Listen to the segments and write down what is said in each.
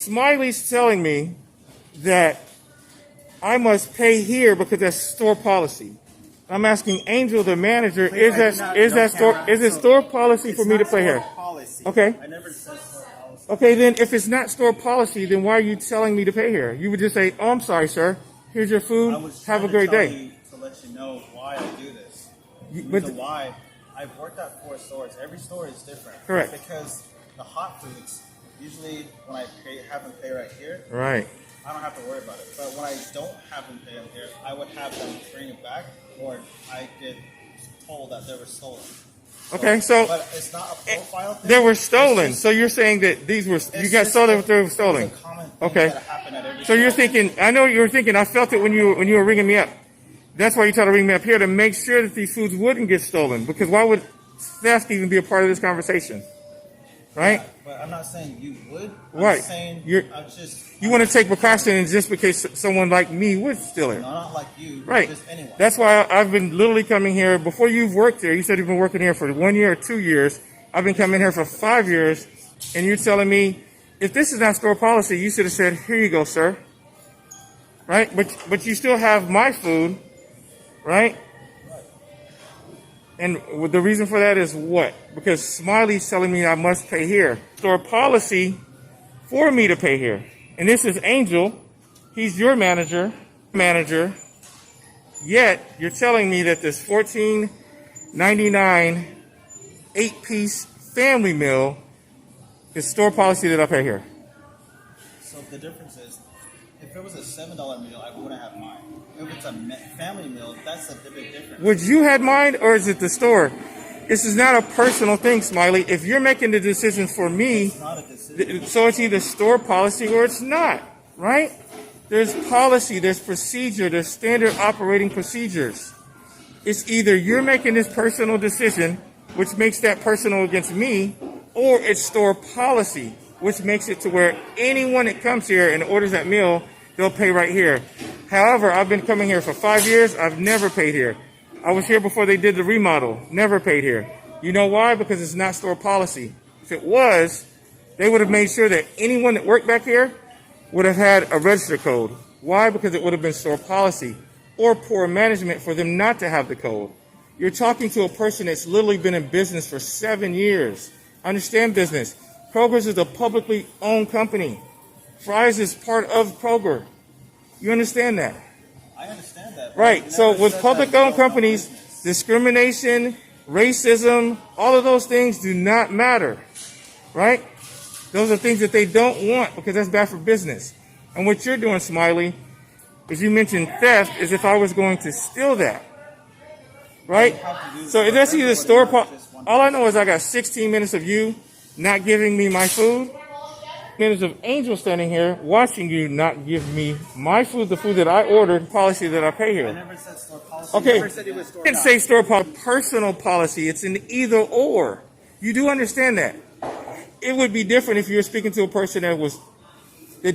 Smiley's telling me that I must pay here because that's store policy. I'm asking Angel, the manager, is it store policy for me to pay here? Policy. Okay. I never said store policy. Okay, then if it's not store policy, then why are you telling me to pay here? You would just say, "Oh, I'm sorry, sir. Here's your food. Have a great day." To let you know why I do this. But why I've worked at 4 stores. Every store is different. Correct. Because the hot foods, usually when I have them pay right here, right. I don't have to worry about it. But when I don't have them pay them here, I would have them bring it back, or I get told that they were stolen. Okay, so but it's not a profile thing. They were stolen. So you're saying that these were got stolen? They were stolen. Okay. So you're thinking. I know you were thinking. I felt it when you were ringing me up. That's why you tried to ring me up here to make sure that these foods wouldn't get stolen. Because why would theft even be a part of this conversation? Right? Yeah, but I'm not saying you would. I'm right. Saying you want to take precautions just because someone like me would steal it. No, not like you. Right. Just anyone. That's why I've been literally coming here. Before you've worked here, you said you've been working here for 1 year or 2 years. I've been coming here for 5 years. And you're telling me, if this is not store policy, you should have said, "Here you go, sir." Right? But you still have my food. Right? And the reason for that is what? Because Smiley's telling me I must pay here. Store policy for me to pay here. And this is Angel. He's your manager. Yet, you're telling me that this $14.99 8-piece family meal is store policy that I pay here. So the difference is, if it was a $7 meal, I wouldn't have mine. If it's a family meal, that's a big difference. Would you have mine, or is it the store? This is not a personal thing, Smiley. If you're making the decision for me, it's not a decision. So it's either store policy or it's not, right? There's policy, there's procedure, there's standard operating procedures. It's either you're making this personal decision, which makes that personal against me, or it's store policy, which makes it to where anyone that comes here and orders that meal, they'll pay right here. However, I've been coming here for 5 years. I've never paid here. I was here before they did the remodel. Never paid here. You know why? Because it's not store policy. If it was, they would have made sure that anyone that worked back here would have had a register code. Why? Because it would have been store policy or poor management for them not to have the code. You're talking to a person that's literally been in business for 7 years. Understand business. Kroger's is a publicly owned company. Fry's is part of Kroger. You understand that? I understand that. Right. So with public-owned companies, discrimination, racism, all of those things do not matter. Right? Those are things that they don't want because that's bad for business. And what you're doing, Smiley, is you mentioned theft as if I was going to steal that. Right? So if that's either store all I know is I got 16 minutes of you not giving me my food. Minutes of Angel standing here watching you not give me my food, the food that I ordered, policy that I pay here. I never said store policy. Okay, I never said it was store I didn't say store policy. Personal policy. It's an either or. You do understand that. It would be different if you were speaking to a person that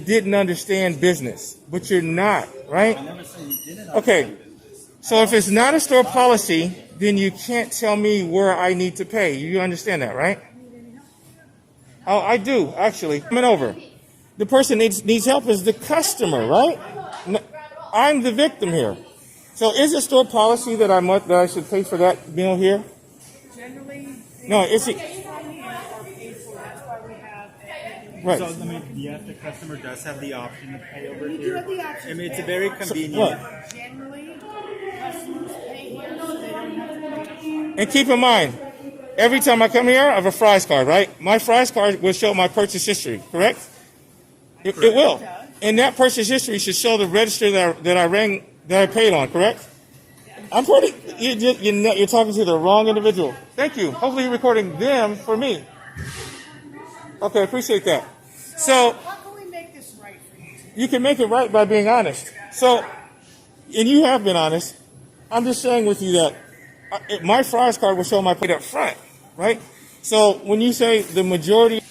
didn't understand business, but you're not, right? I never said you didn't okay. So if it's not a store policy, then you can't tell me where I need to pay. You understand that, right? Oh, I do, actually. Coming over. The person needs help is the customer, right? I'm the victim here. So is it store policy that I should pay for that meal here? Generally, no, it's it. Right. So, yes, the customer does have the option to pay over here. You do have the option. I mean, it's a very convenient. Generally, customers pay here, so they don't have to pay. And keep in mind, every time I come here, I have a Fry's card, right? My Fry's card will show my purchase history, correct? It will. And that purchase history should show the register that I paid on, correct? I'm pretty. You're talking to the wrong individual. Thank you. Hopefully, you're recording them for me. Okay, appreciate that. So, how can we make this right for you? You can make it right by being honest. So, and you have been honest. I'm just sharing with you that my Fry's card will show my paid up front, right? So when you say the majority,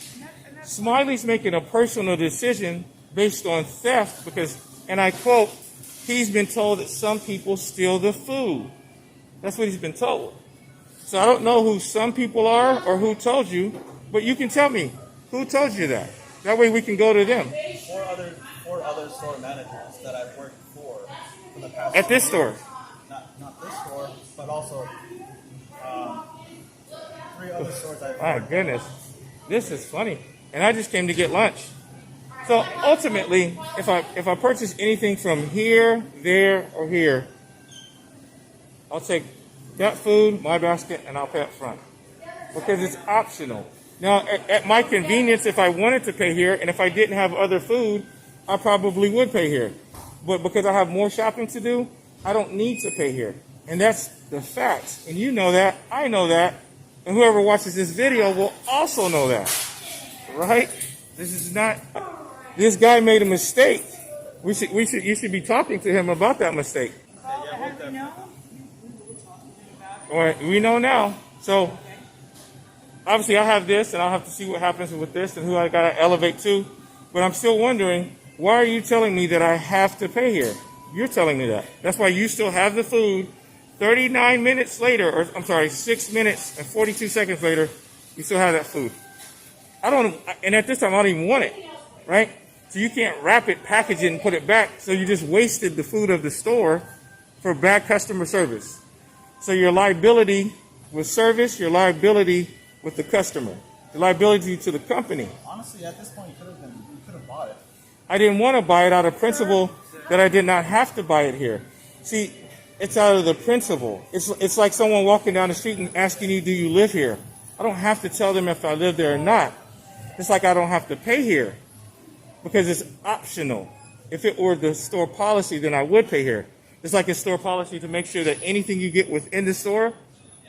Smiley's making a personal decision based on theft because, and I quote, he's been told that some people steal the food. That's what he's been told. So I don't know who some people are or who told you, but you can tell me who told you that. That way we can go to them. Four other store managers that I've worked for the past At this 2 store. years. Not this store, but also 3 other stores I've My worked goodness. This is funny. And I just came to get lunch. So ultimately, if I purchase anything from here, there, or here, I'll take that food, my basket, and I'll pay up front. Because it's optional. Now, at my convenience, if I wanted to pay here, and if I didn't have other food, I probably would pay here. But because I have more shopping to do, I don't need to pay here. And that's the facts. And you know that, I know that, and whoever watches this video will also know that. Right? This guy made a mistake. You should be talking to him about that mistake. How do you know? All right, we know now. So obviously I have this, and I'll have to see what happens with this and who I gotta elevate to. But I'm still wondering, why are you telling me that I have to pay here? You're telling me that. That's why you still have the food. 39 minutes later, or I'm sorry, 6 minutes and 42 seconds later, you still have that food. And at this time I don't even want it, right? So you can't wrap it, package it, and put it back. So you just wasted the food of the store for bad customer service. So your liability with service, your liability with the customer, the liability to the company. Honestly, at this point, you could have bought it. I didn't want to buy it out of principle that I did not have to buy it here. See, it's out of the principle. It's like someone walking down the street and asking you, do you live here? I don't have to tell them if I live there or not. It's like I don't have to pay here because it's optional. If it were the store policy, then I would pay here. It's like a store policy to make sure that anything you get within the store,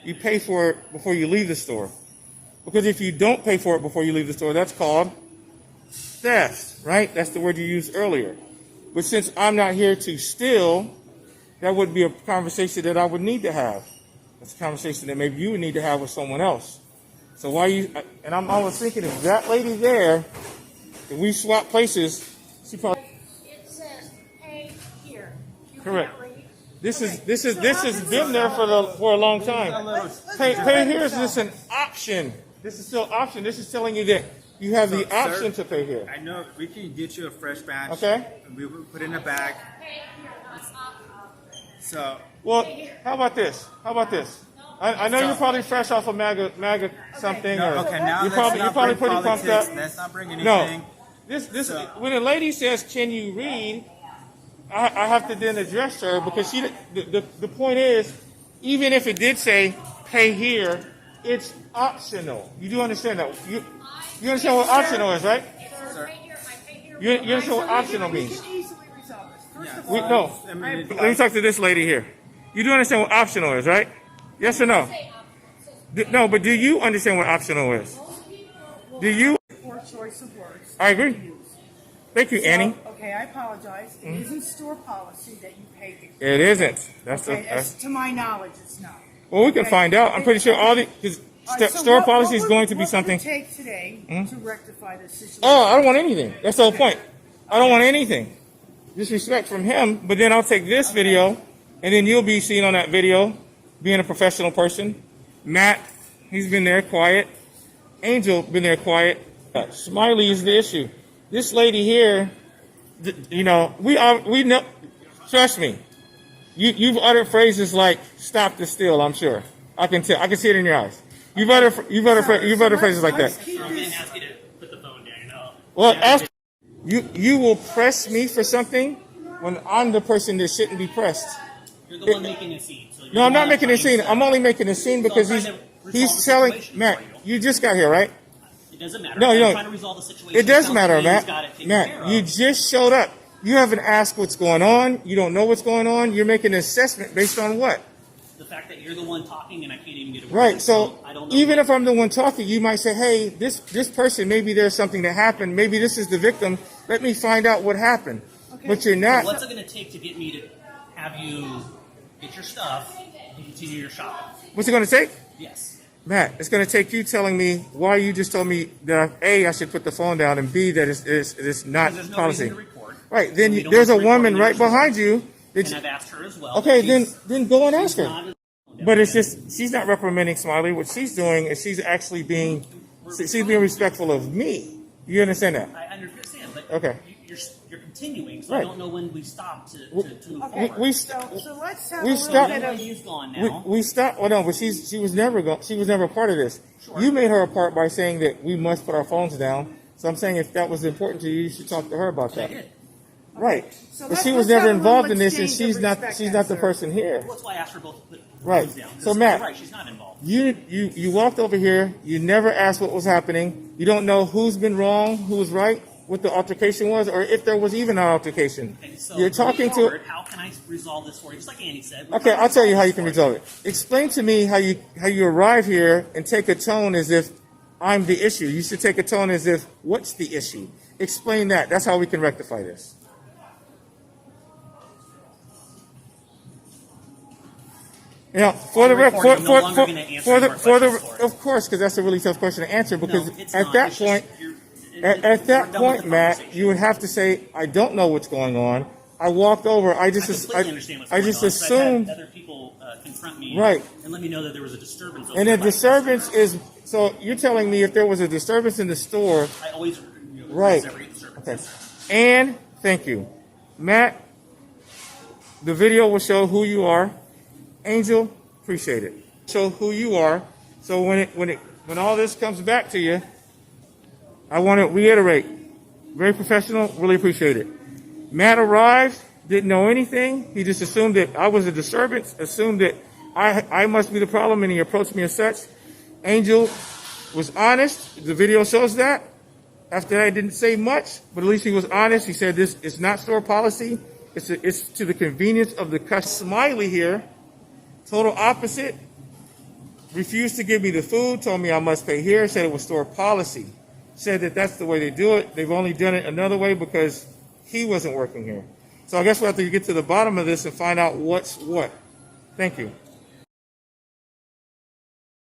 you pay for it before you leave the store. Because if you don't pay for it before you leave the store, that's called theft, right? That's the word you used earlier. But since I'm not here to steal, that would be a conversation that I would need to have. It's a conversation that maybe you would need to have with someone else. So and I'm always thinking, if that lady there, if we swap places, she probably. It says pay here. You Correct. can't read. This has been there for a long time. Pay here is just an option. This is still option. This is telling you that you have the option to pay here. I know we can get you a fresh batch. Okay. And we will put it in a bag. Pay here. That's optional. So Well, how about this? I know you're probably fresh off of MAGA something, or okay, now you're let's not probably bring pretty pumped politics. up. Let's not bring anything. No, this when a lady says, "Can you read?" I have to then address her because the point is, even if it did say pay here, it's optional. You do understand that? You understand what optional is, right? Sir, pay here. I pay here. You understand what optional We means? can easily resolve this. First of We, all, no. I mean, Let me talk to this lady here. You do understand what optional is, right? Yes or no? No, but do you understand what optional is? Do you? poor choice of words. I agree. to use. Thank you, Annie. Okay, I apologize. It isn't store policy that you pay here. It isn't. That's Okay, the. to my knowledge, it's not. Well, we can Okay. find out. I'm pretty sure all the because All right, so store what policy is would- going to be what something. would it take today to rectify this situation? Oh, I don't want anything. That's the whole point. I don't want anything. Disrespect from him. But then I'll take this video, and then you'll be seen on that video, being a professional person. Matt, he's been there quiet. Angel, been there quiet. Smiley is the issue. This lady here, we know. Trust me. You've uttered phrases like "stop the steal." I'm sure. I can tell. I can see it in your eyes. You've uttered phrases like that. Let's keep I'm gonna this- ask you to put the phone down, you know. Well, ask you will press me for something when I'm the person that shouldn't be pressed. You're the one making a scene. So you're No, I'm the not one making a trying scene. to- I'm only making a scene because I'm trying to resolve he's the telling situation Matt. for you. You just got here, right? It doesn't matter. No, I'm no. trying to resolve the situation. It does Sounds matter, like he's got Matt. it taken Matt, care of. you just showed up. You haven't asked what's going on. You don't know what's going on. You're making an assessment based on what? The fact that you're the one talking and I can't even get a word Right. in, So I don't know. even if I'm the one talking, you might say, "Hey, this person, maybe there's something that happened. Maybe this is the victim. Let me find out what happened." Okay. But you're not. What's it going to take to get me to have you get your stuff and continue your shopping? What's it going to take? Yes. Matt, it's going to take you telling me why you just told me that A, I should put the phone down, and B, that it's not Because there's no policy. reason to record. Right. Then We don't there's a have to record woman any right actions. behind you. And I've asked her as well. Okay, She's then go and ask her. not- But it's just she's not reprimanding Smiley. What she's doing is she's actually being respectful of me. You understand that? I understand, but Okay. you're continuing, so Right. I don't know when we stop to move Okay, forward. so let's have we a little stopped- bit of. You've gone We, now. we stopped. Well, no, but she was never a part of this. Sure. You made her a part by saying that we must put our phones down. So I'm saying if that was important to you, you should talk to her about I that. did. Right. So But let's- she was let's never have a little involved in this, and exchange she's of not. respect She's then, not the sir. person here. Well, that's why I asked her both to put Right. phones down. So, 'cause Matt- you're right, she's not involved. You walked over here. You never asked what was happening. You don't know who's been wrong, who was right, what the altercation was, or if there was even an altercation. Okay, so You're talking moving to. forward, how can I resolve this for you? Just like Annie said. we're Okay, trying to I'll tell you how you this can for resolve it. Explain to me how you arrive here and take a tone as if I'm the issue. You should take a tone as if what's the issue. Explain that. That's how we can rectify this. You know, for the recording, for I'm no longer gonna answer for the more for the questions for it. of course, because that's a really tough question to answer. Because No, it's at not. that It's just point, you're- at we're that done with point, the Matt, conversation. you would have to say, "I don't know what's going on." I walked over. I just completely understand what's I going just on, 'cause I've had assumed. other people confront me Right. and let me know that there was a disturbance. over And the the bike. disturbance is so you're telling me if there was a disturbance in the store, I always right? every disturbance. Okay. And thank you, Matt. The video will show who you are. Angel, appreciate it. Show who you are. So when all this comes back to you, I want to reiterate. Very professional. Really appreciate it. Matt arrived, didn't know anything. He just assumed that I was a disturbance. Assumed that I must be the problem, and he approached me as such. Angel was honest. The video shows that. After that, I didn't say much, but at least he was honest. He said this is not store policy. It's to the convenience of the customer. Smiley here, total opposite. Refused to give me the food. Told me I must pay here. Said it was store policy. Said that that's the way they do it. They've only done it another way because he wasn't working here. So I guess we'll have to get to the bottom of this and find out what's what. Thank you.